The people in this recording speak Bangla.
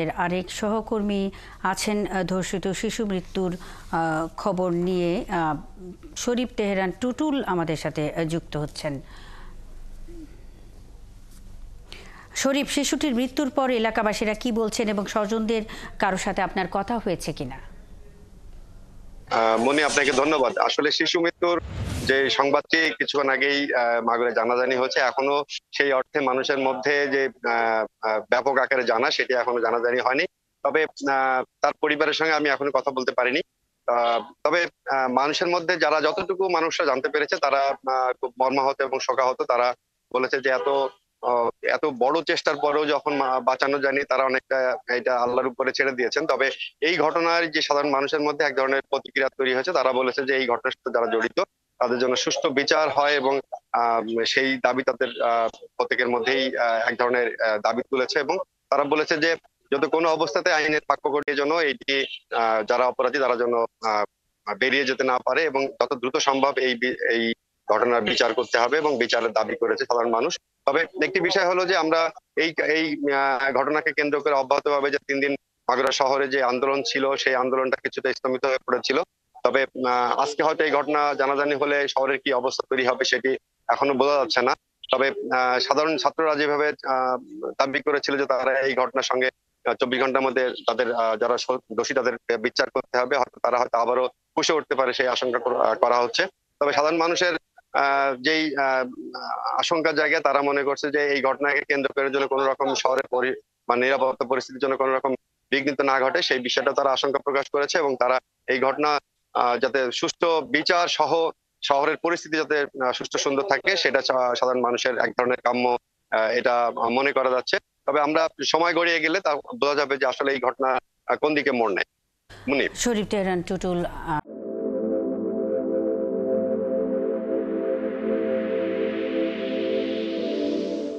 এর আরেক সহকর্মী আছেন ধর্ষিত শিশু মৃত্যুর খবর নিয়ে শরীফ তেহরান টুটুল আমাদের সাথে যুক্ত হচ্ছেন। শরীফ, শিশুটির মৃত্যুর পর এলাকাবাসীরা কি বলছেন এবং স্বজনদের কারোর সাথে আপনার কথা হয়েছে কিনা? মনি, আপনাকে ধন্যবাদ। আসলে শিশু মৃত্যুর যে সংবাদটি কিছুক্ষণ আগেই মাগুরে জানাজানি হয়েছে, এখনো সেই অর্থে মানুষের মধ্যে যে ব্যাপক আকারে জানা, সেটি এখনো জানাজানি হয়নি। তবে তার পরিবারের সঙ্গে আমি এখনো কথা বলতে পারিনি। তবে মানুষের মধ্যে যারা যতটুকু মানুষরা জানতে পেরেছে, তারা খুব মর্মাহত এবং শোকাহত। তারা বলেছে যে এত বড় চেষ্টার পরেও যখন বাঁচানো যায়নি, তারা অনেকটা এটা আল্লাহর উপরে ছেড়ে দিয়েছেন। তবে এই ঘটনার যে সাধারণ মানুষের মধ্যে এক ধরনের প্রতিক্রিয়া তৈরি হয়েছে। তারা বলেছে যে এই ঘটনার সাথে যারা জড়িত তাদের জন্য সুষ্ঠু বিচার হয়, এবং সেই দাবি তাদের প্রত্যেকের মধ্যেই এক ধরনের দাবি তুলেছে। এবং তারা বলেছে যে যাতে কোনো অবস্থাতে আইনের ফাঁকফোকরের জন্য এটি যারা অপরাধী তারা যেন আহ বেরিয়ে যেতে না পারে, এবং যত দ্রুত সম্ভব এই ঘটনার বিচার করতে হবে, এবং বিচারের দাবি করেছে সাধারণ মানুষ। তবে একটি বিষয় হলো যে আমরা এই এই ঘটনাকে কেন্দ্র করে অব্যাহতভাবে যে 3 দিন মাগুরা শহরে যে আন্দোলন ছিল, সেই আন্দোলনটা কিছুটা স্তমিত হয়ে পড়েছিল। তবে আজকে হয়তো এই ঘটনা জানাজানি হলে শহরের কি অবস্থা তৈরি হবে সেটি এখনো বোঝা যাচ্ছে না। তবে সাধারণ ছাত্ররা যেভাবে দাবি করেছিল যে তারা এই ঘটনার সঙ্গে 24 ঘন্টার মধ্যে তাদের যারা দোষী তাদের বিচার করতে হবে, হয়তো তারা হয়তো আবারও পুষে উঠতে পারে, সেই আশঙ্কা করা হচ্ছে। তবে সাধারণ মানুষের যেই আশঙ্কার জায়গায়, তারা মনে করছে যে এই ঘটনাকে কেন্দ্র করে যেন কোনো রকম শহরের নিরাপত্তা পরিস্থিতির জন্য কোনো রকম বিঘ্নিত না ঘটে, সেই বিষয়টা তারা আশঙ্কা প্রকাশ করেছে। এবং তারা এই ঘটনা যাতে সুষ্ঠু বিচার সহ শহরের পরিস্থিতি যাতে সুষ্ঠু সুন্দর থাকে, সেটা সাধারণ মানুষের এক ধরনের কাম্য, এটা মনে করা যাচ্ছে। তবে আমরা সময় গড়িয়ে গেলে তা বোঝা যাবে যে আসলে এই ঘটনা কোন দিকে মোড় নেয়। মুনির। শরীফ তেহরান টুটুল